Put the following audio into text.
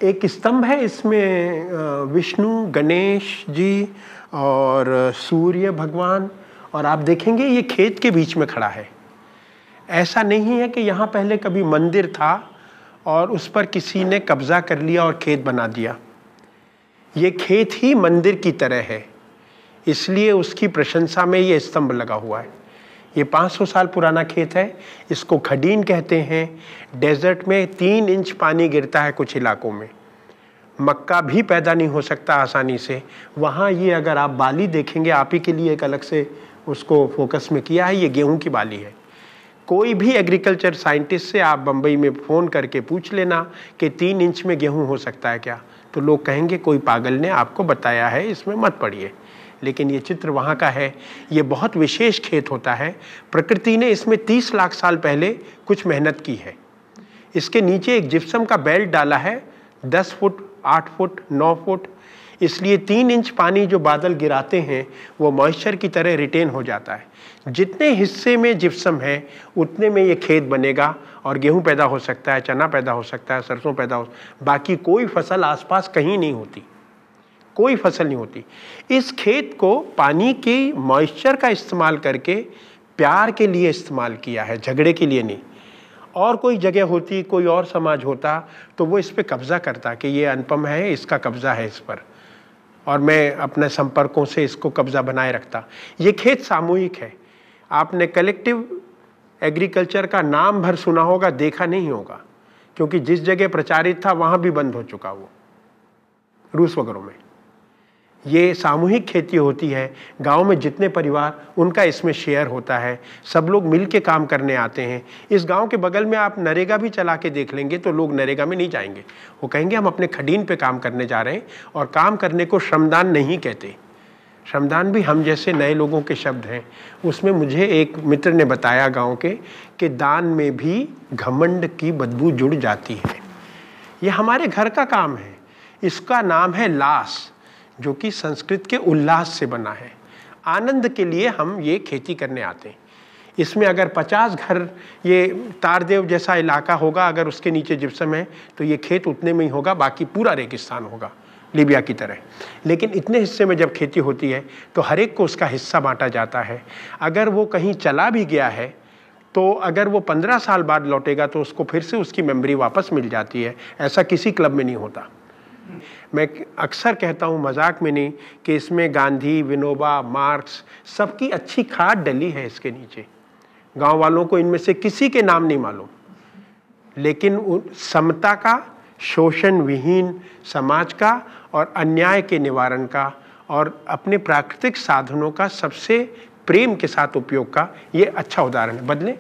एक स्तंभ है, इसमें विष्णु, गणेश जी और सूर्य भगवान, और आप देखेंगे ये खेत के बीच में खड़ा है। ऐसा नहीं है कि यहाँ पहले कभी मंदिर था और उस पर किसी ने कब्जा कर लिया और खेत बना दिया। ये खेत ही मंदिर की तरह है, इसलिए उसकी प्रशंसा में ये स्तंभ लगा हुआ है। ये 500 साल पुराना खेत है, इसको खडीन कहते हैं। डेजर्ट में 3 इंच पानी गिरता है कुछ इलाकों में, मक्का भी पैदा नहीं हो सकता आसानी से। वहाँ ये अगर आप बाली देखेंगे, आप ही के लिए एक अलग से उसको फोकस में किया है, ये गेहूं की बाली है। कोई भी एग्रीकल्चर साइंटिस्ट से आप बम्बई में फ़ोन करके पूछ लेना कि 3 इंच में गेहूं हो सकता है क्या, तो लोग कहेंगे कोई पागल ने आपको बताया है, इसमें मत पड़िए। लेकिन ये चित्र वहाँ का है। ये बहुत विशेष खेत होता है। प्रकृति ने इसमें 30 लाख साल पहले कुछ मेहनत की है। इसके नीचे एक जिप्सम का बेल्ट डाला है, 10 फुट, 8 फुट, 9 फुट, इसलिए 3 इंच पानी जो बादल गिराते हैं वो मॉइस्चर की तरह रिटेन हो जाता है। जितने हिस्से में जिप्सम है उतने में ये खेत बनेगा और गेहूं पैदा हो सकता है, चना पैदा हो सकता है, सरसों पैदा हो, बाकी कोई फसल आसपास कहीं नहीं होती, कोई फसल नहीं होती। इस खेत को पानी की मॉइस्चर का इस्तेमाल करके प्यार के लिए इस्तेमाल किया है, झगड़े के लिए नहीं। और कोई जगह होती, कोई और समाज होता तो वो इस पे कब्जा करता कि ये अनुपम है, इसका कब्जा है इस पर, और मैं अपने संपर्कों से इसको कब्जा बनाए रखता। ये खेत सामूहिक है। आपने कलेक्टिव एग्रीकल्चर का नाम भर सुना होगा, देखा नहीं होगा, क्योंकि जिस जगह प्रचारित था वहाँ भी बंद हो चुका, वो रूस वगैरह में। ये सामूहिक खेती होती है। गांव में जितने परिवार, उनका इसमें शेयर होता है, सब लोग मिल के काम करने आते हैं। इस गांव के बगल में आप नरेगा भी चला के देख लेंगे तो लोग नरेगा में नहीं जाएंगे, वो कहेंगे हम अपने खडीन पे काम करने जा रहे हैं। और काम करने को श्रमदान नहीं कहते, श्रमदान भी हम जैसे नए लोगों के शब्द हैं। उसमें मुझे एक मित्र ने बताया गाँव के कि दान में भी घमंड की बदबू जुड़ जाती है। ये हमारे घर का काम है। इसका नाम है लाश, जो कि संस्कृत के उल्लास से बना है। आनंद के लिए हम ये खेती करने आते हैं। इसमें अगर 50 घर, ये तारदेव जैसा इलाका होगा, अगर उसके नीचे जिप्सम है तो ये खेत उतने में ही होगा, बाकी पूरा रेगिस्तान होगा, लीबिया की तरह। लेकिन इतने हिस्से में जब खेती होती है तो हर एक को उसका हिस्सा बांटा जाता है। अगर वो कहीं चला भी गया है तो अगर वो 15 साल बाद लौटेगा तो उसको फिर से उसकी मेमोरी वापस मिल जाती है। ऐसा किसी क्लब में नहीं होता। मैं अक्सर कहता हूँ, मजाक में नहीं, कि इसमें गांधी, विनोबा, मार्क्स, सबकी अच्छी खाद डली है इसके नीचे। गांव वालों को इनमें से किसी के नाम नहीं मालूम, लेकिन समता का, शोषण विहीन समाज का और अन्याय के निवारण का और अपने प्राकृतिक साधनों का सबसे प्रेम के साथ उपयोग का ये अच्छा उदाहरण है। बदले